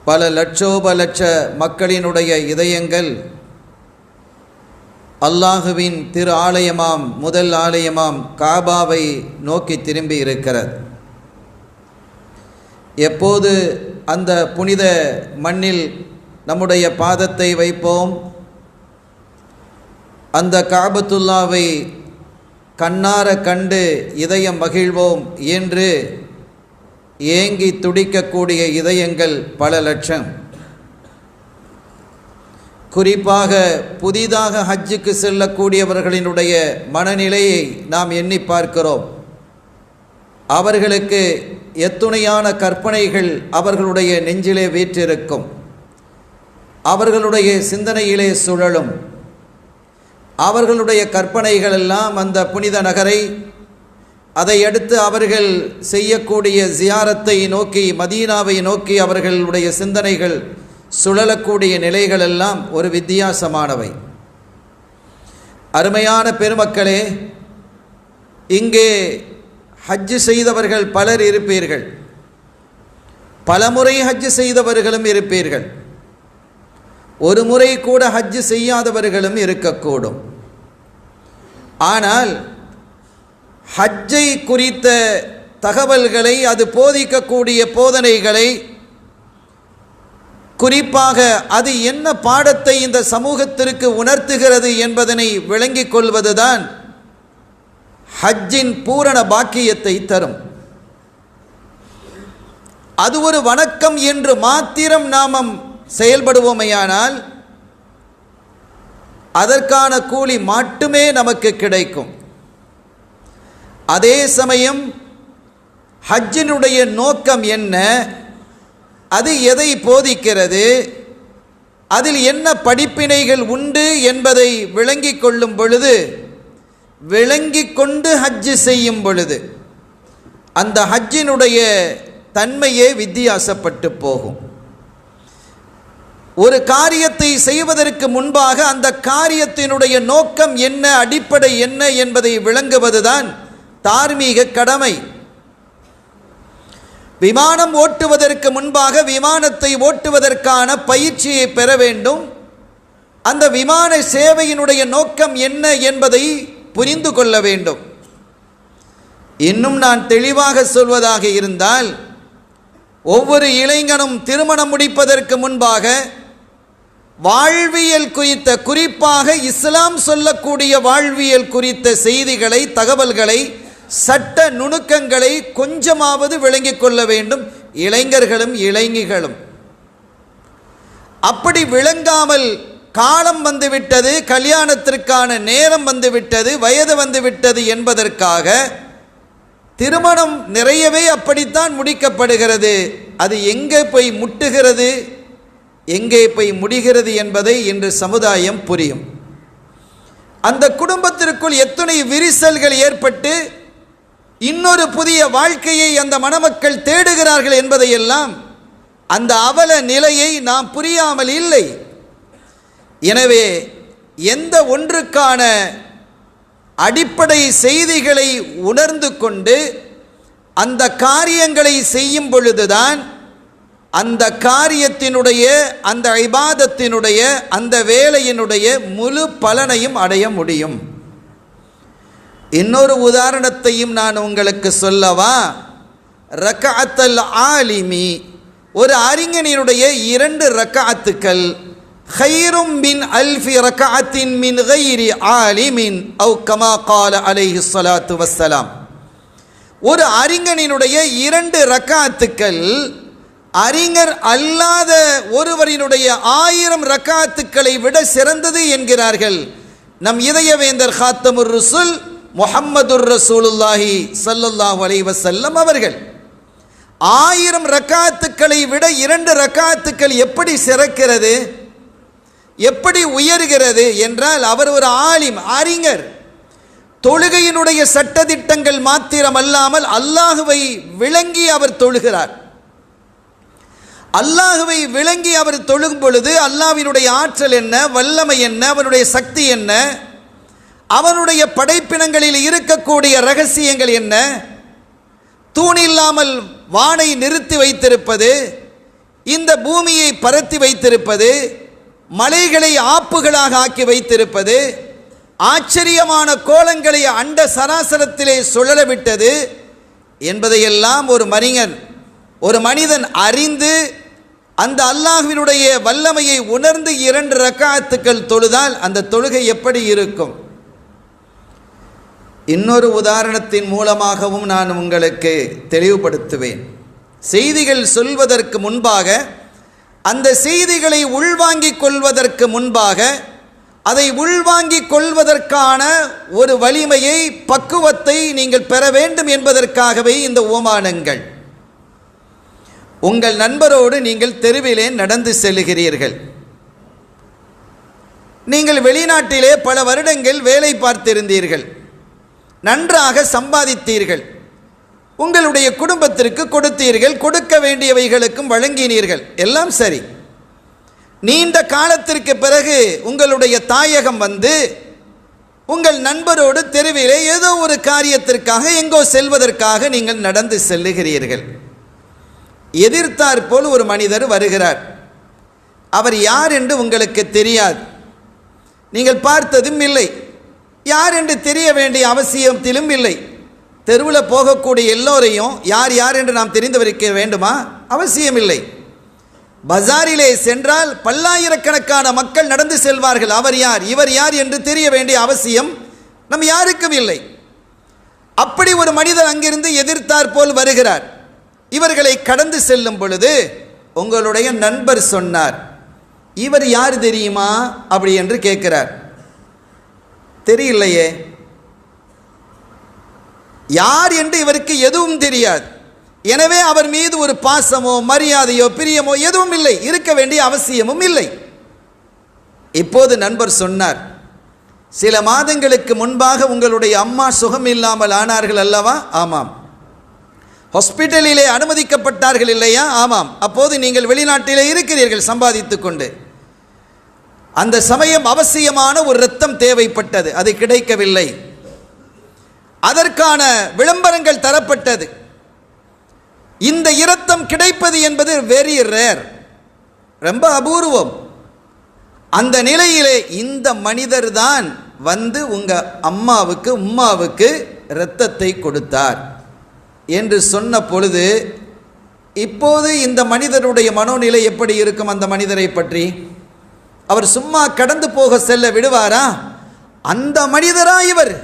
பல லட்சோப லட்ச மக்களினுடைய இதயங்கள் அல்லாஹுவின் திரு ஆலயமாம் முதல் ஆலயமாம் காபாவை நோக்கி திரும்பி இருக்கிறது. எப்போது அந்த புனித மண்ணில் நம்முடைய பாதத்தை வைப்போம், அந்த காபத்துல்லாவை கண்ணார கண்டு இதயம் மகிழ்வோம் என்று ஏங்கி துடிக்கக்கூடிய இதயங்கள் பல லட்சம். குறிப்பாக புதிதாக ஹஜ்ஜுக்கு செல்லக்கூடியவர்களினுடைய மனநிலையை நாம் எண்ணி பார்க்கிறோம். அவர்களுக்கு எத்துணையான கற்பனைகள் அவர்களுடைய நெஞ்சிலே வீற்றிருக்கும், அவர்களுடைய சிந்தனையிலே சுழலும். அவர்களுடைய கற்பனைகள் எல்லாம் அந்த புனித நகரை, அதையடுத்து அவர்கள் செய்யக்கூடிய ஜியாரத்தை நோக்கி, மதீனாவை நோக்கி அவர்களுடைய சிந்தனைகள் சுழலக்கூடிய நிலைகள் எல்லாம் ஒரு வித்தியாசமானவை. அருமையான பெருமக்களே, இங்கே ஹஜ்ஜு செய்தவர்கள் பலர் இருப்பீர்கள், பலமுறை ஹஜ்ஜு செய்தவர்களும் இருப்பீர்கள், ஒரு முறை கூட ஹஜ்ஜு செய்யாதவர்களும் இருக்கக்கூடும். ஆனால் ஹஜ்ஜை குறித்த தகவல்களை, அது போதிக்கக்கூடிய போதனைகளை, குறிப்பாக அது என்ன பாடத்தை இந்த சமூகத்திற்கு உணர்த்துகிறது என்பதனை விளங்கிக் கொள்வதுதான் ஹஜ்ஜின் பூரண பாக்கியத்தை தரும். அது ஒரு வணக்கம் என்று மாத்திரம் நாம் செயல்படுவோமையானால் அதற்கான கூலி மட்டுமே நமக்கு கிடைக்கும். அதே சமயம் ஹஜ்ஜினுடைய நோக்கம் என்ன, அது எதை போதிக்கிறது, அதில் என்ன படிப்பினைகள் உண்டு என்பதை விளங்கிக் கொள்ளும் பொழுது, விளங்கிக் கொண்டு ஹஜ்ஜு செய்யும் பொழுது அந்த ஹஜ்ஜினுடைய தன்மையே வித்தியாசப்பட்டு போகும். ஒரு காரியத்தை செய்வதற்கு முன்பாக அந்த காரியத்தினுடைய நோக்கம் என்ன, அடிப்படை என்ன என்பதை விளங்குவதுதான் தார்மீக கடமை. விமானம் ஓட்டுவதற்கு முன்பாக விமானத்தை ஓட்டுவதற்கான பயிற்சியை பெற வேண்டும். அந்த விமான சேவையினுடைய நோக்கம் என்ன என்பதை புரிந்து கொள்ள வேண்டும். இன்னும் நான் தெளிவாக சொல்வதாக இருந்தால், ஒவ்வொரு இளைஞனும் திருமணம் முடிப்பதற்கு முன்பாக வாழ்வியல் குறித்த, குறிப்பாக இஸ்லாம் சொல்லக்கூடிய வாழ்வியல் குறித்த செய்திகளை, தகவல்களை, சட்ட நுணுக்கங்களை கொஞ்சமாவது விளங்கிக் கொள்ள வேண்டும் இளைஞர்களும் இளைஞிகளும். அப்படி விளங்காமல் காலம் வந்துவிட்டது, கல்யாணத்திற்கான நேரம் வந்துவிட்டது, வயது வந்துவிட்டது என்பதற்காக திருமணம் நிறையவே அப்படித்தான் முடிக்கப்படுகிறது. அது எங்கே போய் முட்டுகிறது, எங்கே போய் முடிகிறது என்பதை இன்று சமுதாயம் புரியும். அந்த குடும்பத்திற்குள் எத்தனை விரிசல்கள் ஏற்பட்டு இன்னொரு புதிய வாழ்க்கையை அந்த மணமக்கள் தேடுகிறார்கள் என்பதையெல்லாம், அந்த அவல நிலையை நாம் புரியாமல் இல்லை. எனவே எந்த ஒன்றுக்கான அடிப்படை செய்திகளை உணர்ந்து கொண்டு அந்த காரியங்களை செய்யும் பொழுதுதான் அந்த காரியத்தினுடைய, அந்த இபாதத்தினுடைய, அந்த வேலையினுடைய முழு பலனையும் அடைய முடியும். இன்னொரு உதாரணத்தையும் நான் உங்களுக்கு சொல்லவா? ரக்அத்தல் ஆலிமி, ஒரு அறிஞனுடைய 2 ரக்அத்துக்கள், خيرٌ من ألف ركعة من غير عالم أو كما قال عليه الصلاة والسلام. ஒரு அறிஞனுடைய 2 ரக்அத்துக்கள் அறிஞர் அல்லாத ஒருவரினுடைய 1000 ரக்அத்துக்களை விட சிறந்தது என்கிறார்கள் நம் இதயவேந்தர் காத்தமுர் ரசூல் முஹம்மதுர் ரசூலுல்லாஹி ஸல்லல்லாஹு அலைஹி வஸல்லம் அவர்கள். 1000 ரக்அத்துக்களை விட 2 ரக்அத்துக்கள் எப்படி சிறக்கிறது, எப்படி உயர்கிறது என்றால், அவர் ஒரு ஆலிம், அறிஞர். தொழுகையினுடைய சட்டதிட்டங்கள் மாத்திரமல்லாமல் அல்லாஹுவை விளங்கி அவர் தொழுகிறார். அல்லாஹுவை விளங்கி அவர் தொழும் பொழுது அல்லாஹ்வினுடைய ஆற்றல் என்ன, வல்லமை என்ன, அவனுடைய சக்தி என்ன, அவனுடைய படைப்பினங்களில் இருக்கக்கூடிய ரகசியங்கள் என்ன, தூணில்லாமல் வானை நிறுத்தி வைத்திருப்பது, இந்த பூமியை பரத்தி வைத்திருப்பது, மலைகளை ஆப்புகளாக ஆக்கி வைத்திருப்பது, ஆச்சரியமான கோலங்களை அண்ட சராசரத்திலே சுழல விட்டது என்பதையெல்லாம் ஒரு மனிதன் அறிந்து அந்த அல்லாஹ்வினுடைய வல்லமையை உணர்ந்து 2 ரக்காத்துக்கள் தொழுதால் அந்த தொழுகை எப்படி இருக்கும்? இன்னொரு உதாரணத்தின் மூலமாகவும் நான் உங்களுக்கு தெளிவுபடுத்துவேன். செய்திகள் சொல்வதற்கு முன்பாக, அந்த செய்திகளை உள்வாங்கிக் கொள்வதற்கு முன்பாக, அதை உள்வாங்கிக் கொள்வதற்கான ஒரு வலிமையை, பக்குவத்தை நீங்கள் பெற வேண்டும் என்பதற்காகவே இந்த ஓமானங்கள். உங்கள் நண்பரோடு நீங்கள் தெருவிலே நடந்து செல்லுகிறீர்கள். நீங்கள் வெளிநாட்டிலே பல வருடங்கள் வேலை பார்த்திருந்தீர்கள், நன்றாக சம்பாதித்தீர்கள், உங்களுடைய குடும்பத்திற்கு கொடுத்தீர்கள், கொடுக்க வேண்டியவைகளுக்கும் வழங்கினீர்கள், எல்லாம் சரி. நீண்ட காலத்திற்கு பிறகு உங்களுடைய தாயகம் வந்து உங்கள் நண்பரோடு தெருவிலே ஏதோ ஒரு காரியத்திற்காக, எங்கோ செல்வதற்காக நீங்கள் நடந்து செல்லுகிறீர்கள். எதிர்த்தாற்போல் ஒரு மனிதர் வருகிறார். அவர் யார் என்று உங்களுக்கு தெரியாது, நீங்கள் பார்த்ததும் இல்லை, யார் என்று தெரிய வேண்டிய அவசியத்திலும் இல்லை. தெருவில் போகக்கூடிய எல்லோரையும் யார் யார் என்று நாம் தெரிந்து வைக்க வேண்டுமா? அவசியமில்லை. பஜாரிலே சென்றால் பல்லாயிரக்கணக்கான மக்கள் நடந்து செல்வார்கள். அவர் யார், இவர் யார் என்று தெரிய வேண்டிய அவசியம் நம் யாருக்கும் இல்லை. அப்படி ஒரு மனிதர் அங்கிருந்து எதிர்த்தாற்போல் வருகிறார். இவர்களை கடந்து செல்லும் பொழுது உங்களுடைய நண்பர் சொன்னார், இவர் யார் தெரியுமா அப்படி என்று கேட்கிறார். தெரியலையே, யார் என்று இவருக்கு எதுவும் தெரியாது. எனவே அவர் மீது ஒரு பாசமோ மரியாதையோ பிரியமோ எதுவும் இல்லை, இருக்க வேண்டிய அவசியமும் இல்லை. இப்போது நண்பர் சொன்னார், சில மாதங்களுக்கு முன்பாக உங்களுடைய அம்மா சுகம் இல்லாமல் ஆனார்கள் அல்லவா? ஆமாம். ஹாஸ்பிட்டலிலே அனுமதிக்கப்பட்டார்கள் இல்லையா? ஆமாம். அப்போது நீங்கள் வெளிநாட்டிலே இருக்கிறீர்கள் சம்பாதித்துக் கொண்டு. அந்த சமயம் அவசியமான ஒரு இரத்தம் தேவைப்பட்டது, அது கிடைக்கவில்லை. அதற்கான விளம்பரங்கள் தரப்பட்டது. இந்த இரத்தம் கிடைப்பது என்பது வெரி ரேர், ரொம்ப அபூர்வம். அந்த நிலையிலே இந்த மனிதர் தான் வந்து உங்க உம்மாவுக்கு இரத்தத்தை கொடுத்தார் என்று சொன்ன பொழுது, இப்போது இந்த மனிதருடைய மனோநிலை எப்படி இருக்கும்? அந்த மனிதரை பற்றி அவர் சும்மா கடந்து போக செல்ல விடுவாரா? அந்த மனிதரா இவர்,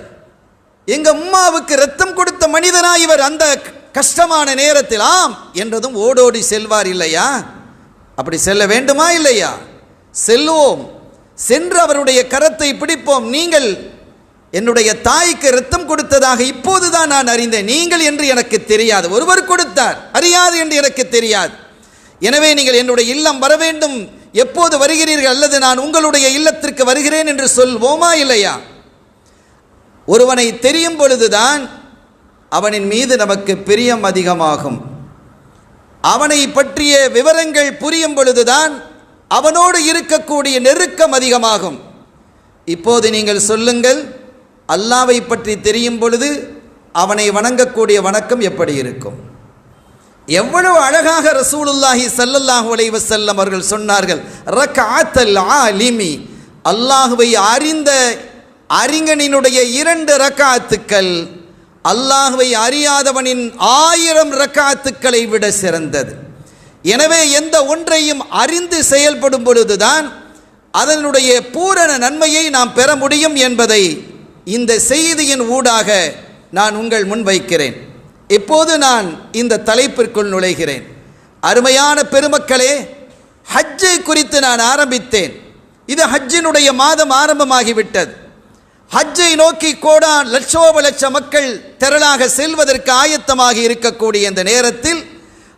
எங்க உம்மாவுக்கு இரத்தம் கொடுத்த மனிதரா இவர், அந்த கஷ்டமான நேரத்தில் ஆம் என்றதும் ஓடோடி செல்வார் இல்லையா? அப்படி செல்ல வேண்டுமா இல்லையா? செல்வோம். சென்று அவருடைய கரத்தை பிடிப்போம். நீங்கள் என்னுடைய தாய்க்கு இரத்தம் கொடுத்ததாக இப்போதுதான் நான் அறிந்தேன், நீங்கள் என்று எனக்கு தெரியாது, ஒருவர் கொடுத்தார், அறியாது என்று எனக்கு தெரியாது. எனவே நீங்கள் என்னுடைய இல்லம் வர வேண்டும், எப்போது வருகிறீர்கள், அல்லது நான் உங்களுடைய இல்லத்திற்கு வருகிறேன் என்று சொல்வோமா இல்லையா? ஒருவனை தெரியும் பொழுதுதான் அவனின் மீது நமக்கு பிரியம் அதிகமாகும். அவனை பற்றிய விவரங்கள் புரியும் பொழுதுதான் அவனோடு இருக்கக்கூடிய நெருக்கம் அதிகமாகும். இப்போது நீங்கள் சொல்லுங்கள், அல்லாவை பற்றி தெரியும் பொழுது அவனை வணங்கக்கூடிய வணக்கம் எப்படி இருக்கும்? எவ்வளவு அழகாக ரசூலுல்லாஹி ஸல்லல்லாஹு அலைஹி வஸல்லம் அவர்கள் சொன்னார்கள், ரக்அத்தல் ஆலிமி, அல்லாஹ்வை அறிந்த அறிஞனினுடைய 2 ரக்காத்துக்கள் அல்லாஹ்வை அறியாதவனின் 1000 ரக்காத்துக்களை விட சிறந்தது. எனவே எந்த ஒன்றையும் அறிந்து செயல்படும் பொழுதுதான் அதனுடைய பூரண நன்மையை நாம் பெற முடியும் என்பதை இந்த செய்தியின் ஊடாக நான் உங்கள் முன் வைக்கிறேன். இப்போது நான் இந்த தலைப்பிற்குள் நுழைகிறேன். அருமையான பெருமக்களே, ஹஜ்ஜை குறித்து நான் ஆரம்பித்தேன். இது ஹஜ்ஜினுடைய மாதம் ஆரம்பமாகிவிட்டது. ஹஜ்ஜை நோக்கி கோடான் லட்சோப லட்ச மக்கள் திரளாக செல்வதற்கு ஆயத்தமாகி இருக்கக்கூடிய இந்த நேரத்தில்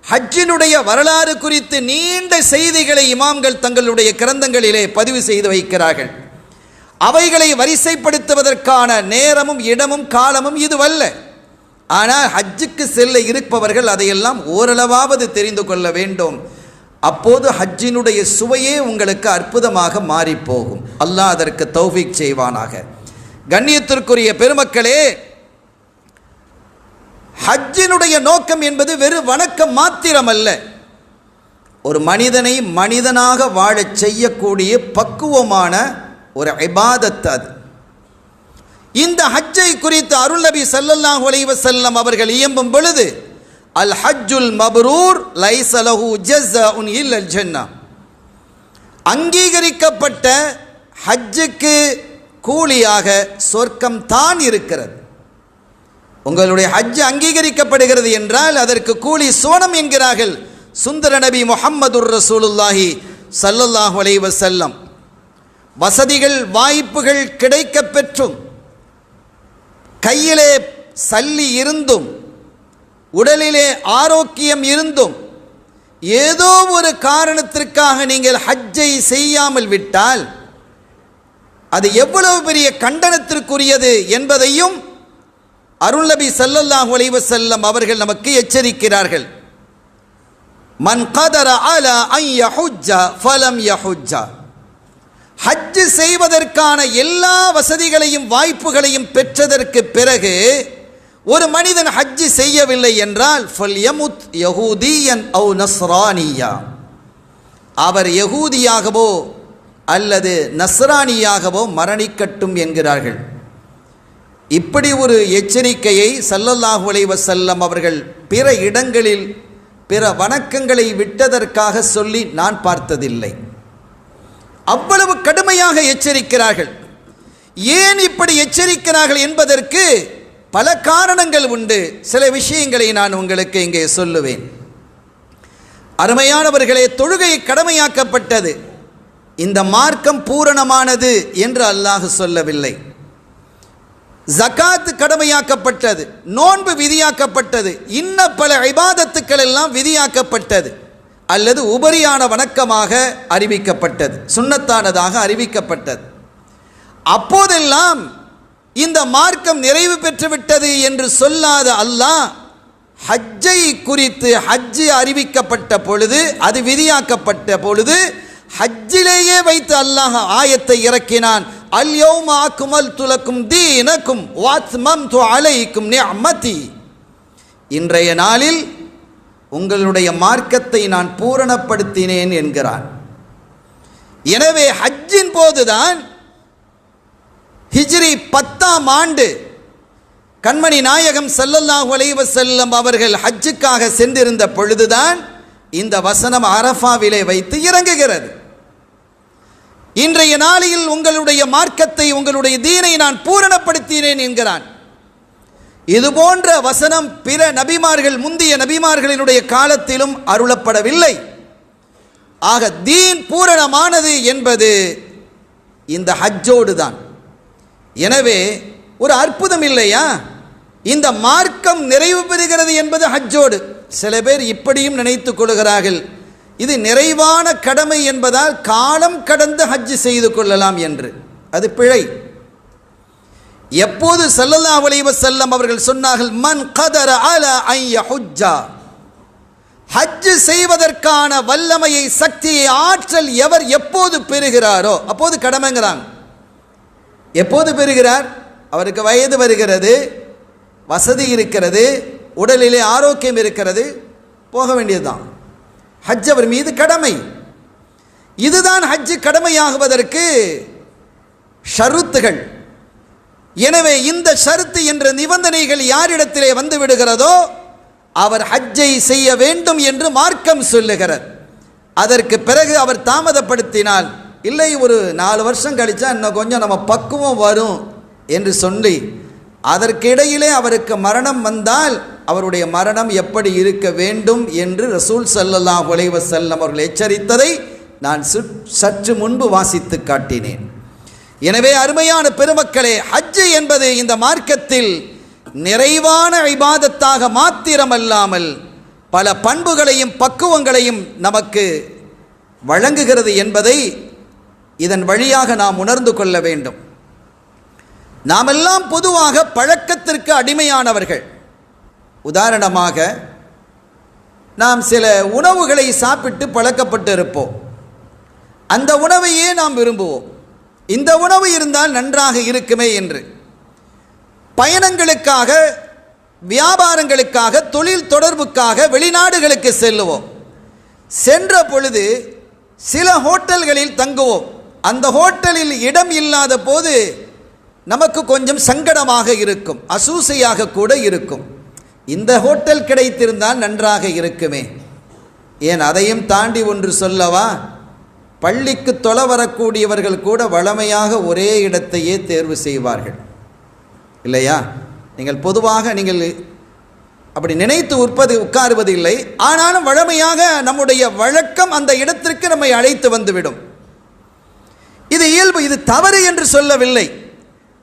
ஹஜ்ஜினுடைய வரலாறு குறித்து நீண்ட செய்திகளை இமாம்கள் தங்களுடைய கிரந்தங்களிலே பதிவு செய்து வைக்கிறார்கள். அவைகளை வரிசைப்படுத்துவதற்கான நேரமும் இடமும் காலமும் இதுவல்ல. ஆனால் ஹஜ்ஜுக்கு செல்ல இருப்பவர்கள் அதையெல்லாம் ஓரளவாவது தெரிந்து கொள்ள வேண்டும். அப்போது ஹஜ்ஜினுடைய சுவையே உங்களுக்கு அற்புதமாக மாறிப்போகும். அல்லாஹ் அதற்கு தௌஃபீக் செய்வானாக. கண்ணியத்திற்குரிய பெருமக்களே, ஹஜ்ஜினுடைய நோக்கம் என்பது வெறும் வணக்கம் மாத்திரமல்ல. ஒரு மனிதனை மனிதனாக வாழச் செய்யக்கூடிய பக்குவமான ஒரு இபாதத் அது. இந்த ஹஜ்ஜை குறித்து அருள் நபி ஸல்லல்லாஹு அலைஹி வஸல்லம் அவர்கள் இயம்பும் பொழுது, அல் ஹஜ்ஜுல் மப்ரூர் லைஸ லஹு ஜஸாஉன் இல்லல் ஜன்னah, அங்கீகரிக்கப்பட்ட ஹஜ்ஜுக்கு கூலியாக சொர்க்கம் தான் இருக்கிறது. உங்களுடைய ஹஜ் அங்கீகரிக்கப்படுகிறது என்றால் அதற்கு கூலி சோனம் என்கிறார்கள் சுந்தர நபி முஹம்மதுர் ரசூலுல்லாஹி ஸல்லல்லாஹு அலைஹி வஸல்லம். வசதிகள் வாய்ப்புகள் கிடைக்க பெற்றும், கையிலே சல்லி இருந்தும், உடலிலே ஆரோக்கியம் இருந்தும், ஏதோ ஒரு காரணத்திற்காக நீங்கள் ஹஜ்ஜை செய்யாமல் விட்டால் அது எவ்வளவு பெரிய கண்டனத்திற்குரியது என்பதையும் அருள் நபி ஸல்லல்லாஹு அலைஹி வஸல்லம் அவர்கள் நமக்கு எச்சரிக்கிறார்கள். மன் கதர அலா அன் யஹுஜ்ஜ ஃபலம் யஹுஜ்ஜ, ஹஜ் செய்வதற்கான எல்லா வசதிகளையும் வாய்ப்புகளையும் பெற்றதற்கு பிறகு ஒரு மனிதன் ஹஜ் செய்யவில்லை என்றால் ஃபல்யமுத் யஹூதியன் அவ் நஸ்ரானியா, அவர் யஹூதியாகவோ அல்லது நஸ்ரானியாகவோ மரணிக்கட்டும் என்கிறார்கள். இப்படி ஒரு எச்சரிக்கையை ஸல்லல்லாஹு அலைஹி வஸல்லம் அவர்கள் பிற இடங்களில் பிற வணக்கங்களை விட்டதற்காக சொல்லி நான் பார்த்ததில்லை. அவ்வளவு கடுமையாக எச்சரிக்கிறார்கள். ஏன் இப்படி எச்சரிக்கிறார்கள் என்பதற்கு பல காரணங்கள் உண்டு. சில விஷயங்களை நான் உங்களுக்கு இங்கே சொல்லுவேன். அருமையானவர்களே, தொழுகை கடமையாக்கப்பட்டது. இந்த மார்க்கம் பூரணமானது என்று அல்லாஹ் சொல்லவில்லை. ஜகாத் கடமையாக்கப்பட்டது, நோன்பு விதியாக்கப்பட்டது, இன்ன பல இபாதத்துக்கள் எல்லாம் விதியாக்கப்பட்டது அல்லது உபரியான வணக்கமாக அறிவிக்கப்பட்டது, சுன்னத்தானதாக அறிவிக்கப்பட்டது. அப்போதெல்லாம் இந்த மார்க்கம் நிறைவு பெற்றுவிட்டது என்று சொல்லாத அல்லாஹ் ஹஜ்ஜை குறித்து, ஹஜ்ஜு அறிவிக்கப்பட்ட பொழுது, அது விதியாக்கப்பட்ட பொழுது ஹஜ்ஜிலேயே வைத்து அல்லாஹ் ஆயத்தை இறக்கினான். அல் யௌம அக்மல்து லக்கும் தீனக்கும் வ அத்மம்து அலைக்கும் நிஅமதி, இன்றைய நாளில் உங்களுடைய மார்க்கத்தை நான் பூரணப்படுத்தினேன் என்கிறான். எனவே ஹஜ்ஜின் போதுதான் ஹிஜ்ரி 10ஆம் ஆண்டு கண்மணி நாயகம் ஸல்லல்லாஹு அலைஹி வஸல்லம் அவர்கள் ஹஜ்ஜுக்காக சென்றிருந்த பொழுதுதான் இந்த வசனம் அரஃபாவிலே வைத்து இறங்குகிறது. இன்றைய நாளில் உங்களுடைய மார்க்கத்தை, உங்களுடைய தீனை நான் பூரணப்படுத்தினேன் என்கிறான். இது போன்ற வசனம் பிற நபிமார்கள், முந்திய நபிமார்களினுடைய காலத்திலும் அருளப்படவில்லை. ஆக தீன் பூரணமானது என்பது இந்த ஹஜ்ஜோடு தான். எனவே ஒரு அற்புதம் இல்லையா? இந்த மார்க்கம் நிறைவு பெறுகிறது என்பது ஹஜ்ஜோடு. சில பேர் இப்படியும் நினைத்துக் கொள்கிறார்கள், இது நிறைவான கடமை என்பதால் காலம் கடந்து ஹஜ் செய்து கொள்ளலாம் என்று. அது பிழை. எப்போது ஸல்லல்லாஹு அலைஹி வஸல்லம் அவர்கள் சொன்னார்கள், மன் கதர அலா அன் யஹுஜ்ஜ, ஹஜ் செய்வதற்கான வல்லமையை, சக்தியை, ஆற்றல் எவர் எப்போது பெறுகிறாரோ அப்போது கடமைங்கிறாங்க. எப்போது பெறுகிறார்? அவருக்கு வயது வருகிறது, வசதி இருக்கிறது, உடலிலே ஆரோக்கியம் இருக்கிறது, போக வேண்டியதுதான். ஹஜ் அவர் மீது கடமை. இதுதான் ஹஜ் கடமையாகுவதற்கு ஷருத்துகள். எனவே இந்த ஷருத்து என்ற நிபந்தனைகள் யாரிடத்திலே வந்து விடுகிறதோ அவர் ஹஜ்ஜை செய்ய வேண்டும் என்று மார்க்கம் சொல்லுகிறது. அதற்கு பிறகு அவர் தாமதப்படுத்தினால், இல்லை ஒரு 4 வருஷம் கழிச்சா இன்னும் கொஞ்சம் நம்ம பக்குவம் வரும் என்று சொல்லி அதற்கிடையிலே அவருக்கு மரணம் வந்தால் அவருடைய மரணம் எப்படி இருக்க வேண்டும் என்று ரசூல் ஸல்லல்லாஹு அலைஹி வஸல்லம் அவர்கள் எச்சரித்ததை நான் சற்று முன்பு வாசித்து காட்டினேன். எனவே அருமையான பெருமக்களே, ஹஜ் என்பது இந்த மார்க்கத்தில் நிறைவான இபாதத்தாக மாத்திரமல்லாமல் பல பண்புகளையும் பக்குவங்களையும் நமக்கு வழங்குகிறது என்பதை இதன் வழியாக நாம் உணர்ந்து கொள்ள வேண்டும். நாமெல்லாம் பொதுவாக பழக்கத்திற்கு அடிமையானவர்கள். உதாரணமாக, நாம் சில உணவுகளை சாப்பிட்டு பழக்கப்பட்டு இருப்போம். அந்த உணவையே நாம் விரும்புவோம். இந்த உணவு இருந்தால் நன்றாக இருக்குமே என்று. பயணங்களுக்காக, வியாபாரங்களுக்காக, தொழில் தொடர்புக்காக வெளிநாடுகளுக்கு செல்லுவோம். சென்ற பொழுது சில ஹோட்டல்களில் தங்குவோம். அந்த ஹோட்டலில் இடம் இல்லாத போது நமக்கு கொஞ்சம் சங்கடமாக இருக்கும், அசூசையாக கூட இருக்கும். இந்த ஹோட்டல் கிடைத்திருந்தால் நன்றாக இருக்குமே. ஏன் அதையும் தாண்டி ஒன்று சொல்லவா, பள்ளிக்கு தொலை வரக்கூடியவர்கள் கூட வழமையாக ஒரே இடத்தையே தேர்வு செய்வார்கள் இல்லையா? நீங்கள் பொதுவாக நீங்கள் அப்படி நினைத்து உட்காருவது இல்லை, ஆனாலும் வழமையாக நம்முடைய வழக்கம் அந்த இடத்திற்கு நம்மை அழைத்து வந்துவிடும். இது இயல்பு, இது தவறு என்று சொல்லவில்லை.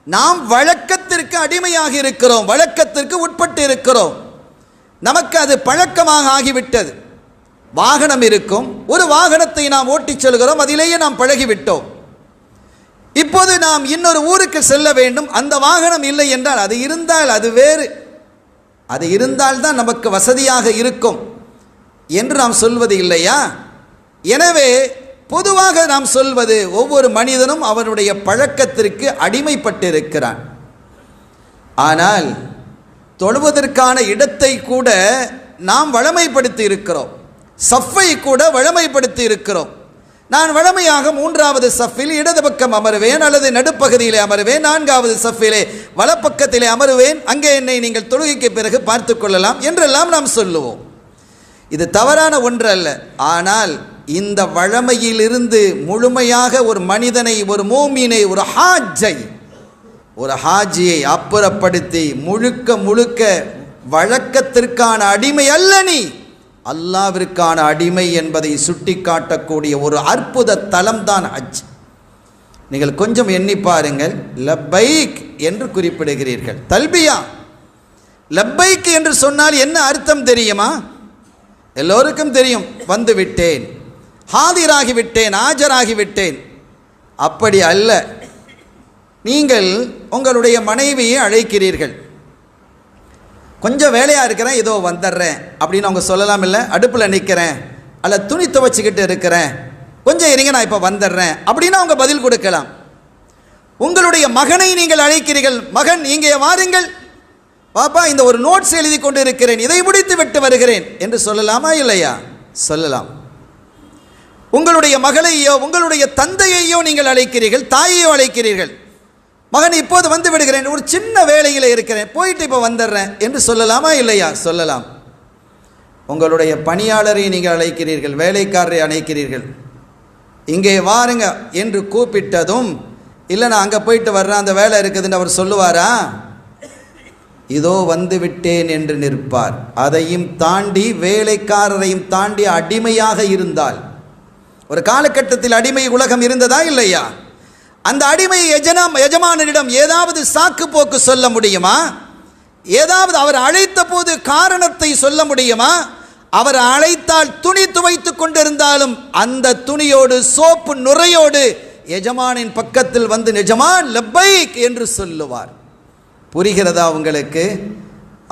நாம் வழக்கத்திற்கு அடிமையாக இருக்கிறோம், வழக்கத்திற்கு உட்பட்டு இருக்கிறோம். நமக்கு அது பழக்கமாக ஆகிவிட்டது. வாகனம் இருக்கும், ஒரு வாகனத்தை நாம் ஓட்டிச் செல்கிறோம், அதிலேயே நாம் பழகிவிட்டோம். இப்போது நாம் இன்னொரு ஊருக்கு செல்ல வேண்டும், அந்த வாகனம் இல்லை என்றால் அது இருந்தால் அது வேறு, அது இருந்தால்தான் நமக்கு வசதியாக இருக்கும் என்று நாம் சொல்வது இல்லையா? எனவே பொதுவாக நாம் சொல்வது, ஒவ்வொரு மனிதனும் அவனுடைய பழக்கத்திற்கு அடிமைப்பட்டிருக்கிறான். ஆனால் தொழுவதற்கான இடத்தை கூட நாம் வழமைப்படுத்தி இருக்கிறோம், சஃப்பை கூட வழமைப்படுத்தி இருக்கிறோம். நான் வழமையாக 3வது சஃப்பில் இடது பக்கம் அமருவேன், அல்லது நடுப்பகுதியிலே அமருவேன், 4வது சஃப்பிலே வலப்பக்கத்திலே அமருவேன், அங்கே என்னை நீங்கள் தொழுகைக்கு பிறகு பார்த்து கொள்ளலாம் என்றெல்லாம் நாம் சொல்லுவோம். இது தவறான ஒன்று அல்ல. ஆனால் இந்த வழமையிலிருந்து முழுமையாக ஒரு மனிதனை, ஒரு மூமினை, ஒரு ஹாஜியை அப்புறப்படுத்தி முழுக்க முழுக்க வழக்கத்திற்கான அடிமை அல்ல, நீ அல்லாவிற்கான அடிமை என்பதை சுட்டி காட்டக்கூடிய ஒரு அற்புத தலம்தான் ஹஜ். நீங்கள் கொஞ்சம் எண்ணி பாருங்கள். லப்பைக் என்று குறிப்பிடுகிறீர்கள், தல்பியா. லப்பைக் என்று சொன்னால் என்ன அர்த்தம் தெரியுமா? எல்லோருக்கும் தெரியும், வந்து விட்டேன், ஹாதிராகிவிட்டேன், ஆஜராகிவிட்டேன். அப்படி அல்ல. நீங்கள் உங்களுடைய மனைவியை அழைக்கிறீர்கள், கொஞ்சம் வேலையாக இருக்கிறேன், இதோ வந்துடுறேன் அப்படின்னு அவங்க சொல்லலாம். இல்லை, அடுப்பில் நிற்கிறேன், அல்ல துணி துவைச்சிக்கிட்டு இருக்கிறேன், கொஞ்சம் இருங்க நான் இப்போ வந்துடுறேன் அப்படின்னு அவங்க பதில் கொடுக்கலாம். உங்களுடைய மகனை நீங்கள் அழைக்கிறீர்கள், மகன் இங்கே வாருங்கள், பாப்பா இந்த ஒரு நோட்ஸ் எழுதி கொண்டு இருக்கிறேன், இதை முடித்து விட்டு வருகிறேன் என்று சொல்லலாமா இல்லையா? சொல்லலாம். உங்களுடைய மகளையோ உங்களுடைய தந்தையையோ நீங்கள் அழைக்கிறீர்கள், தாயையோ அழைக்கிறீர்கள், மகன் இப்போது வந்து விடுகிறேன், ஒரு சின்ன வேலையில் இருக்கிறேன், போயிட்டு இப்போ வந்துடுறேன் என்று சொல்லலாமா இல்லையா? சொல்லலாம். உங்களுடைய பணியாளரை நீங்கள் அழைக்கிறீர்கள், வேலைக்காரரை அழைக்கிறீர்கள், இங்கே வாருங்க என்று கூப்பிட்டதும், இல்லை நான் அங்கே போயிட்டு வர்றேன், அந்த வேலை இருக்குதுன்னு அவர் சொல்லுவாரா? இதோ வந்து விட்டேன் என்று நிற்பார். அதையும் தாண்டி, வேலைக்காரரையும் தாண்டி அடிமையாக இருந்தால், ஒரு காலகட்டத்தில் அடிமை உலகம் இருந்ததா இல்லையா? அந்த அடிமை எஜமானனிடம் ஏதாவது சாக்கு போக்கு சொல்ல முடியுமா? ஏதாவது அவர் அழைத்த போது காரணத்தை சொல்ல முடியுமா? அவர் அழைத்தால் துணி துவைத்து கொண்டிருந்தாலும் அந்த துணியோடு சோப்பு நுரையோடு எஜமானின் பக்கத்தில் வந்து எஜமான் லப்பைக் என்று சொல்லுவார். புரிகிறதா உங்களுக்கு?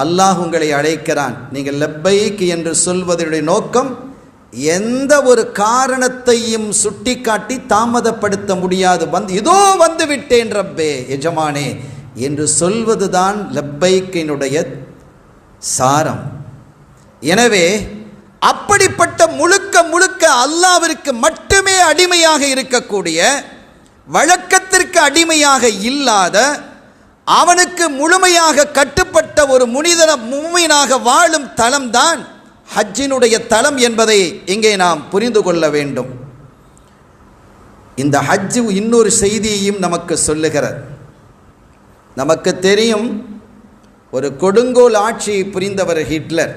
அல்லாஹ் உங்களை அழைக்கிறான். நீங்கள் லப்பைக் என்று சொல்வதனுடைய நோக்கம் எந்த ஒரு காரணத்தையும் சுட்டி காட்டி தாமதப்படுத்த முடியாது. இதோ வந்து விட்டேன் ரப்பே, எஜமானே என்று சொல்வதுதான் லப்பைக்கினுடைய சாரம். எனவே அப்படிப்பட்ட முழுக்க முழுக்க அல்லாஹ்விற்கு மட்டுமே அடிமையாக இருக்கக்கூடிய, வழக்கத்திற்கு அடிமையாக இல்லாத, அவனுக்கு முழுமையாக கட்டுப்பட்ட ஒரு முஃமினாக வாழும் தலம்தான் ஹஜ்ஜினுடைய தலம் என்பதை இங்கே நாம் புரிந்து கொள்ள வேண்டும். இந்த ஹஜ் இன்னொரு செய்தியையும் நமக்கு சொல்லுகிறது. நமக்கு தெரியும், ஒரு கொடுங்கோல் ஆட்சி புரிந்தவர் ஹிட்லர்,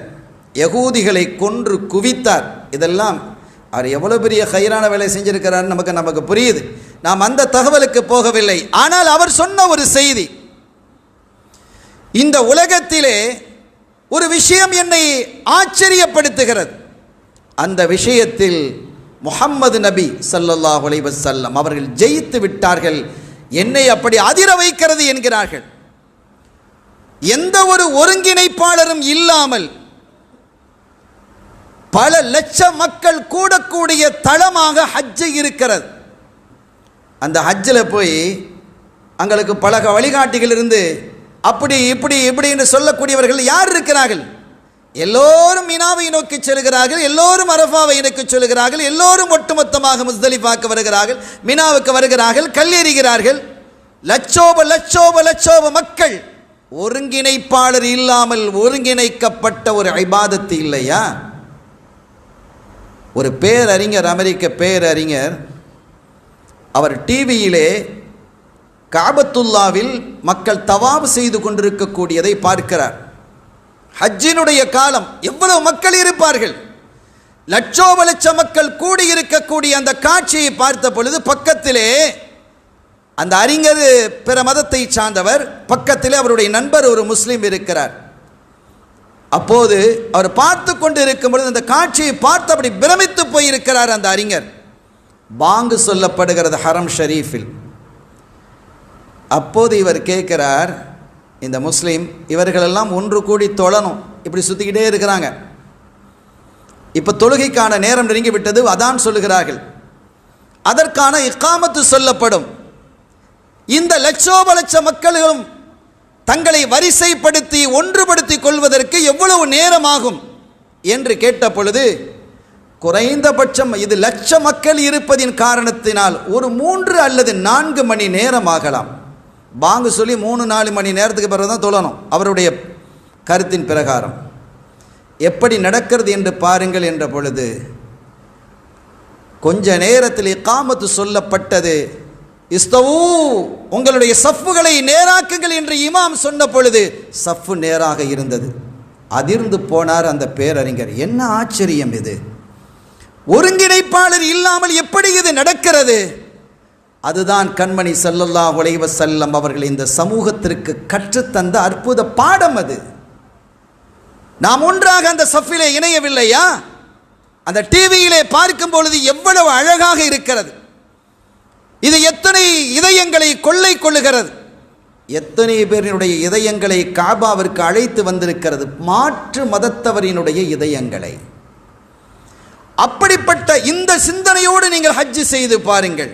யகூதிகளை கொன்று குவித்தார். இதெல்லாம் அவர் எவ்வளோ பெரிய ஹைரான வேலை செஞ்சிருக்கிறார் நமக்கு புரியுது. நாம் அந்த தகவலுக்கு போகவில்லை. ஆனால் அவர் சொன்ன ஒரு செய்தி, இந்த உலகத்திலே ஒரு விஷயம் என்னை ஆச்சரியப்படுத்துகிறது. அந்த விஷயத்தில் முஹம்மது நபி ஸல்லல்லாஹு அலைஹி வஸல்லம் அவர்கள் ஜெயித்து விட்டார்கள், என்னை அப்படி அதிர வைக்கிறது என்கிறார்கள். எந்த ஒரு ஒருங்கிணைப்பாளரும் இல்லாமல் பல லட்சம் மக்கள் கூடக்கூடிய தளமாக ஹஜ் இருக்கிறது. அந்த ஹஜ்ஜில் போய் அங்களுக்கு பல வழிகாட்டிகள் இருந்து அப்படி இப்படி இப்படி என்று சொல்லக்கூடியவர்கள் யார் இருக்கிறார்கள்? எல்லோரும் மினாவை நோக்கி செல்கிறார்கள், எல்லோரும் அரஃபாவை நோக்கி செல்கிறார்கள், எல்லோரும் ஒட்டுமொத்தமாக முஸ்தலிஃபாக்கு வருகிறார்கள், மினாவுக்கு வருகிறார்கள், கல்லெறிகிறார்கள். லட்சோப லட்சோப லட்சோப மக்கள். ஒருங்கிணைப்பாளர் இல்லாமல் ஒருங்கிணைக்கப்பட்ட ஒரு இபாதத்து இல்லையா? ஒரு பேரறிஞர், அமெரிக்க பேரறிஞர், அவர் டிவியிலே காபத்துல்லாவில் மக்கள் தவாப் செய்து கொண்டிருக்கக்கூடியதை பார்க்கிறார். ஹஜ்ஜினுடைய காலம், எவ்வளவு மக்கள் இருப்பார்கள், லட்சோப லட்ச மக்கள் கூடியிருக்கக்கூடிய அந்த காட்சியை பார்த்த பொழுது பக்கத்திலே அந்த அறிஞர் பிற மதத்தை சார்ந்தவர், பக்கத்திலே அவருடைய நண்பர் ஒரு முஸ்லீம் இருக்கிறார். அப்போது அவர் பார்த்து கொண்டு இருக்கும் பொழுது அந்த காட்சியை பார்த்து அப்படி பிரமித்து போயிருக்கிறார் அந்த அறிஞர். பாங்கு சொல்லப்படுகிறது ஹரம் ஷரீஃபில். அப்போது இவர் கேட்கிறார், இந்த முஸ்லீம், இவர்களெல்லாம் ஒன்று கூடி தொழணும், இப்படி சுற்றிக்கிட்டே இருக்கிறாங்க. இப்போ தொழுகைக்கான நேரம் நெருங்கி விட்டது, அதான் சொல்லுகிறார்கள், அதற்கான இக்காமத்து சொல்லப்படும். இந்த லட்சோப லட்ச மக்களும் தங்களை வரிசைப்படுத்தி ஒன்றுபடுத்தி கொள்வதற்கு எவ்வளவு நேரமாகும் என்று கேட்ட பொழுது, குறைந்தபட்சம் இது லட்ச மக்கள் இருப்பதின் காரணத்தினால் ஒரு 3 அல்லது 4 மணி நேரம் ஆகலாம். பாங்கு சொல்லி 3-4 மணி நேரத்துக்கு பிறகு தான் தொழணும் அவருடைய கருத்தின் பிரகாரம். எப்படி நடக்கிறது என்று பாருங்கள் என்ற பொழுது, கொஞ்ச நேரத்தில் இகாமத்து சொல்லப்பட்டது. இஸ்தவு, உங்களுடைய சஃப்புகளை நேராக்குங்கள் என்று இமாம் சொன்ன பொழுது சஃப்பு நேராக இருந்தது. அதிர்ந்து போனார் அந்த பேரறிஞர். என்ன ஆச்சரியம் இது! ஒருங்கிணைப்பாளர் இல்லாமல் எப்படி இது நடக்கிறது? அதுதான் கண்மணி ஸல்லல்லாஹு அலைஹி வஸல்லம் அவர்கள் இந்த சமூகத்திற்கு கற்றுத்தந்த அற்புத பாடம் அது. நாம் ஒன்றாக அந்த சஃபிலே இணையவில்லையா? அந்த டிவியிலே பார்க்கும் பொழுது எவ்வளவு அழகாக இருக்கிறது. இது எத்தனை இதயங்களை கொள்ளை கொள்ளுகிறது, எத்தனை பேரினுடைய இதயங்களை காபாவிற்கு அழைத்து வந்திருக்கிறது, மாற்று மதத்தவரினுடைய இதயங்களை. அப்படிப்பட்ட இந்த சிந்தனையோடு நீங்கள் ஹஜ் செய்து பாருங்கள்.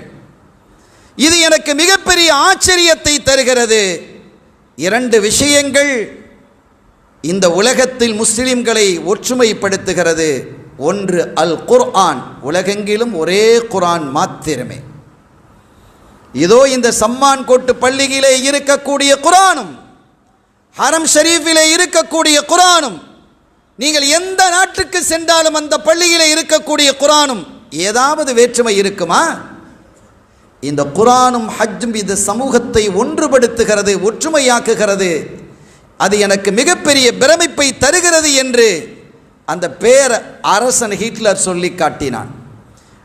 இது எனக்கு மிகப்பெரிய ஆச்சரியத்தை தருகிறது. 2 விஷயங்கள் இந்த உலகத்தில் முஸ்லிம்களை ஒற்றுமைப்படுத்துகிறது. ஒன்று அல் குர்ஆன், உலகெங்கிலும் ஒரே குர்ஆன் மாத்திரமே. இதோ இந்த சம்மான் கோட்டு பள்ளியிலே இருக்கக்கூடிய குர்ஆனும், ஹரம் ஷரீஃபிலே இருக்கக்கூடிய குர்ஆனும், நீங்கள் எந்த நாட்டுக்கு சென்றாலும் அந்த பள்ளியிலே இருக்கக்கூடிய குர்ஆனும் ஏதாவது வேற்றுமை இருக்குமா? இந்த குர்ஆனும் ஹஜ்ஜும் இந்த சமூகத்தை ஒன்றுபடுத்துகிறது, ஒற்றுமையாக்குகிறது. அது எனக்கு மிகப்பெரிய பிரமிப்பை தருகிறது என்று அந்த பேர அரசன் ஹிட்லர் சொல்லி காட்டினான்.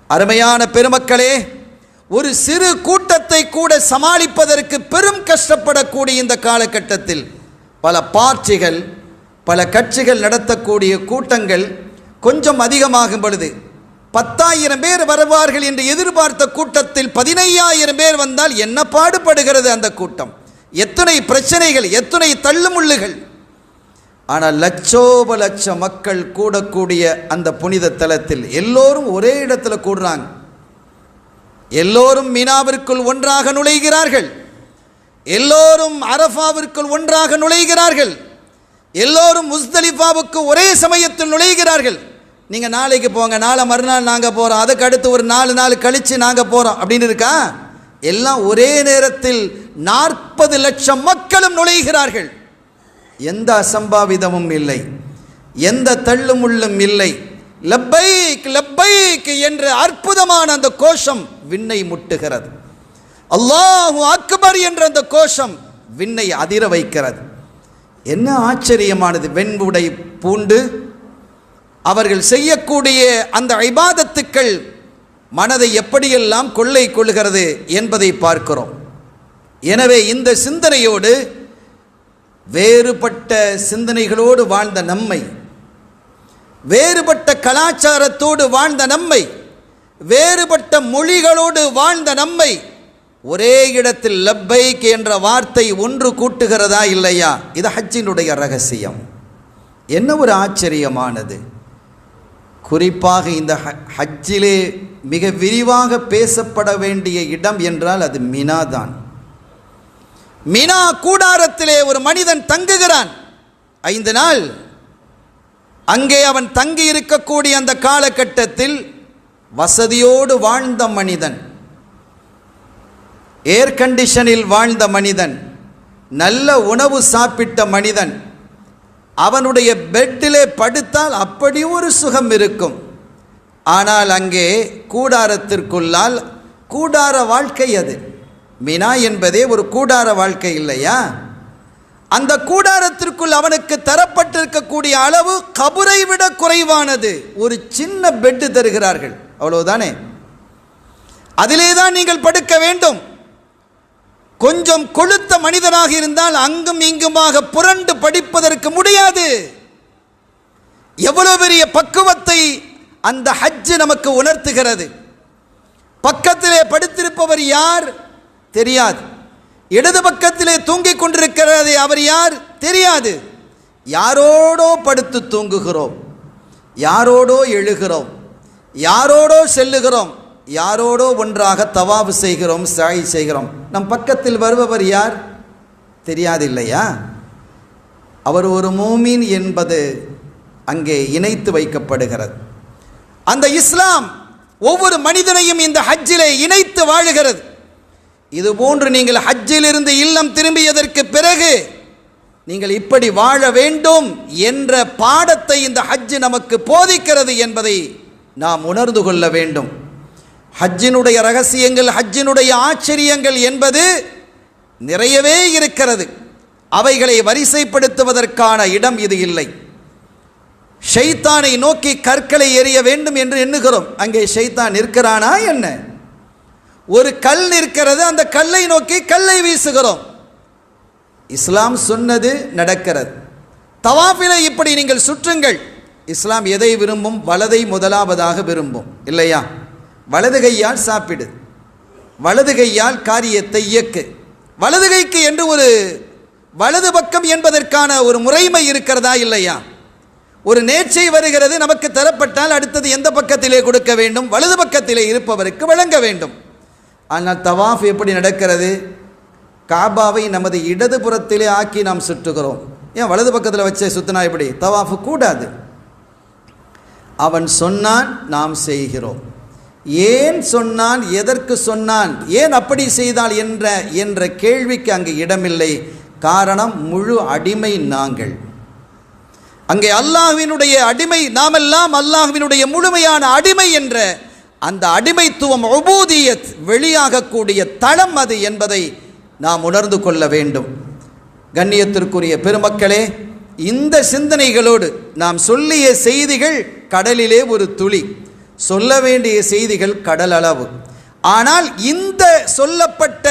அருமையான பெருமக்களே, ஒரு சிறு கூட்டத்தை கூட சமாளிப்பதற்கு பெரும் கஷ்டப்படக்கூடிய இந்த காலகட்டத்தில் பல பார்ட்டிகள், பல கட்சிகள் நடத்தக்கூடிய கூட்டங்கள் கொஞ்சம் அதிகமாகும் பொழுது 10,000 பேர் வருவார்கள் என்று எதிர்பார்த்த கூட்டத்தில் 15,000 பேர் வந்தால் என்ன பாடுபடுகிறது அந்த கூட்டம்! எத்தனை பிரச்சனைகள், எத்தனை தள்ளுமுள்ளுகள்! ஆனால் லட்சோப லட்ச மக்கள் கூடக்கூடிய அந்த புனித தலத்தில் எல்லோரும் ஒரே இடத்துல கூடுறாங்க. எல்லோரும் மினாவிற்குள் ஒன்றாக நுழைகிறார்கள், எல்லோரும் அரஃபாவிற்குள் ஒன்றாக நுழைகிறார்கள், எல்லோரும் முஸ்தலிஃபாவுக்கு ஒரே சமயத்தில் நுழைகிறார்கள். நீங்கள் நாளைக்கு போங்க, நாளை மறுநாள் நாங்கள் போகிறோம், அதுக்கு அடுத்து ஒரு 4 நாள் கழித்து நாங்கள் போகிறோம் அப்படின்னு இருக்கா? எல்லாம் ஒரே நேரத்தில் 40 லட்சம் மக்களும் நுழைகிறார்கள். எந்த அசம்பாவிதமும் இல்லை, எந்த தள்ளுமுள்ளும் இல்லை. லப்பைக் லப்பைக் என்ற அற்புதமான அந்த கோஷம் விண்ணை முட்டுகிறது. அல்லாஹு அக்பர் என்ற அந்த கோஷம் விண்ணை அதிர வைக்கிறது. என்ன ஆச்சரியமானது! வெண்புடை பூண்டு அவர்கள் செய்யக்கூடிய அந்த இபாதத்துக்கள் மனதை எப்படியெல்லாம் கொள்ளை கொள்கிறது என்பதை பார்க்கிறோம். எனவே இந்த சிந்தனையோடு, வேறுபட்ட சிந்தனைகளோடு வாழ்ந்த நம்மை, வேறுபட்ட கலாச்சாரத்தோடு வாழ்ந்த நம்மை, வேறுபட்ட மொழிகளோடு வாழ்ந்த நம்மை ஒரே இடத்தில் லப்பைக் என்ற வார்த்தை ஒன்று கூட்டுகிறதா இல்லையா? இது ஹஜ்ஜினுடைய ரகசியம். என்ன ஒரு ஆச்சரியமானது! குறிப்பாக இந்த ஹஜ்ஜிலே மிக விரிவாக பேசப்பட வேண்டிய இடம் என்றால் அது மினா தான். மினா கூடாரத்திலே ஒரு மனிதன் தங்குகிறான் 5 நாள். அங்கே அவன் தங்கி இருக்கக்கூடிய அந்த காலகட்டத்தில் வசதியோடு வாழ்ந்த மனிதன், ஏர் கண்டிஷனில் வாழ்ந்த மனிதன், நல்ல உணவு சாப்பிட்ட மனிதன், அவனுடைய பெட்டிலே படுத்தால் அப்படி ஒரு சுகம் இருக்கும். ஆனால் அங்கே கூடாரத்திற்குள்ளால், கூடார வாழ்க்கை அது, மினா என்பதே ஒரு கூடார வாழ்க்கை இல்லையா? அந்த கூடாரத்திற்குள் அவனுக்கு தரப்பட்டிருக்கக்கூடிய அளவு கபரை விட குறைவானது. ஒரு சின்ன பெட்டு தருகிறார்கள், அவ்வளவுதானே. அதிலே தான் நீங்கள் படுக்க வேண்டும். கொஞ்சம் கொழுத்த மனிதனாக இருந்தால் அங்கும் இங்குமாக புரண்டு படிப்பதற்கு முடியாது. எவ்வளவு பெரிய பக்குவத்தை அந்த ஹஜ் நமக்கு உணர்த்துகிறது. பக்கத்திலே படுத்திருப்பவர் யார் தெரியாது, இடது பக்கத்திலே தூங்கிக் கொண்டிருக்கிறது அவர் யார் தெரியாது. யாரோடோ படுத்து தூங்குகிறோம், யாரோடோ எழுகிறோம், யாரோடோ செல்லுகிறோம், யாரோடோ ஒன்றாக தவாஃப் செய்கிறோம், சாய் செய்கிறோம். நம் பக்கத்தில் வருபவர் யார் தெரியாது இல்லையா? அவர் ஒரு மூமின் என்பது அங்கே இணைத்து வைக்கப்படுகிறது. அந்த இஸ்லாம் ஒவ்வொரு மனிதனையும் இந்த ஹஜ்ஜிலே இணைத்து வாழுகிறது. இதுபோன்று நீங்கள் ஹஜ்ஜிலிருந்து இல்லம் திரும்பியதற்கு பிறகு நீங்கள் இப்படி வாழ வேண்டும் என்ற பாடத்தை இந்த ஹஜ் நமக்கு போதிக்கிறது என்பதை நாம் உணர்ந்து கொள்ள வேண்டும். ஹஜ்ஜினுடைய ரகசியங்கள், ஹஜ்ஜினுடைய ஆச்சரியங்கள் என்பது நிறையவே இருக்கிறது. அவைகளை வரிசைப்படுத்துவதற்கான இடம் இது இல்லை. ஷைத்தானை நோக்கி கற்களை எறிய வேண்டும் என்று எண்ணுகிறோம். அங்கே ஷைத்தான் நிற்கிறானா என்ன? ஒரு கல் நிற்கிறது, அந்த கல்லை நோக்கி கல்லை வீசுகிறோம். இஸ்லாம் சொன்னது நடக்கிறது. தவாஃபிலே இப்படி நீங்கள் சுற்றுங்கள். இஸ்லாம் எதை விரும்பும்? வலதை முதலாவதாக விரும்பும் இல்லையா? வலது கையால் சாப்பிடு, வலது கையால் காரியத்தை இயக்கு. வலது கைக்கு என்று ஒரு வலது பக்கம் என்பதற்கான ஒரு முறைமை இருக்கிறதா இல்லையா? ஒரு நேர்ச்சை வருகிறது, நமக்கு தரப்பட்டால் அடுத்தது எந்த பக்கத்திலே கொடுக்க வேண்டும்? வலது பக்கத்திலே இருப்பவருக்கு வழங்க வேண்டும். ஆனால் தவாஃப் எப்படி நடக்கிறது? காபாவை நமது இடது புறத்திலே ஆக்கி நாம் சுற்றுகிறோம். ஏன் வலது பக்கத்தில் வச்சே சுத்தினா எப்படி? தவாஃபு கூடாது. அவன் சொன்னான், நாம் செய்கிறோம். ஏன் சொன்னான், எதற்கு சொன்னான், ஏன் அப்படி செய்தால் என்ற கேள்விக்கு அங்கு இடமில்லை. காரணம், முழு அடிமை நாங்கள். அங்கே அல்லாஹ்வினுடைய அடிமை நாமெல்லாம், அல்லாஹ்வினுடைய முழுமையான அடிமை என்ற அந்த அடிமைத்துவம், உபூதியத் வெளியாகக்கூடிய தளம் அது என்பதை நாம் உணர்ந்து கொள்ள வேண்டும். கண்ணியத்திற்குரிய பெருமக்களே, இந்த சிந்தனைகளோடு நாம் சொல்லிய செய்திகள் கடலிலே ஒரு துளி, சொல்ல வேண்டிய செய்திகள் கடல் அளவு. ஆனால் இந்த சொல்லப்பட்ட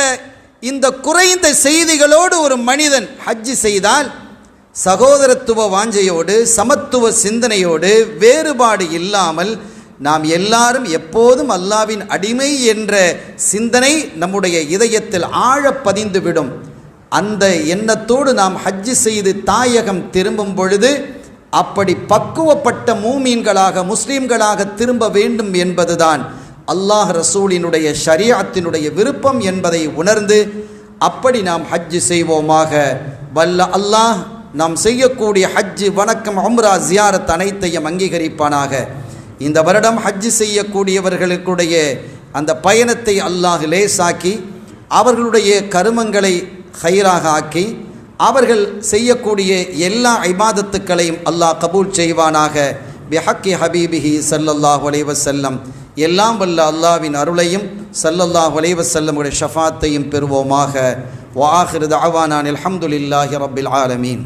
இந்த குறைந்த செய்திகளோடு ஒரு மனிதன் ஹஜ் செய்தால் சகோதரத்துவ வாஞ்சையோடு, சமத்துவ சிந்தனையோடு, வேறுபாடு இல்லாமல் நாம் எல்லாரும் எப்போதும் அல்லாவின் அடிமை என்ற சிந்தனை நம்முடைய இதயத்தில் ஆழ பதிந்துவிடும். அந்த எண்ணத்தோடு நாம் ஹஜ் செய்து தாயகம் திரும்பும் பொழுது அப்படி பக்குவப்பட்ட மூமீன்களாக, முஸ்லீம்களாக திரும்ப வேண்டும் என்பதுதான் அல்லாஹ் ரசூலினுடைய ஷரீஅத்தினுடைய விருப்பம் என்பதை உணர்ந்து அப்படி நாம் ஹஜ் செய்வோமாக. வல்ல அல்லாஹ் நாம் செய்யக்கூடிய ஹஜ், வணக்கம், உம்ரா, ஜியாரத் அனைத்தையும் அங்கீகரிப்பானாக. இந்த வருடம் ஹஜ் செய்யக்கூடியவர்களுடைய அந்த பயணத்தை அல்லாஹ் லேசாக்கி, அவர்களுடைய கருமங்களை ஹைராக ஆக்கி, அவர்கள் செய்யக்கூடிய எல்லா இபாதத்துக்களையும் அல்லாஹ் கபூல் செய்வானாக. பிஹக்கி ஹபீபிஹி ஸல்லல்லாஹு அலைஹி வஸல்லம். எல்லாம் வல்ல அல்லாஹ்வின் அருளையும் ஸல்லல்லாஹு அலைஹி வஸல்லமுடைய ஷஃபாத்தையும் பெறுவோமாக. வ ஆகிரு தஅவானா அல்ஹம்துலில்லாஹி ரப்பில் ஆலமீன்.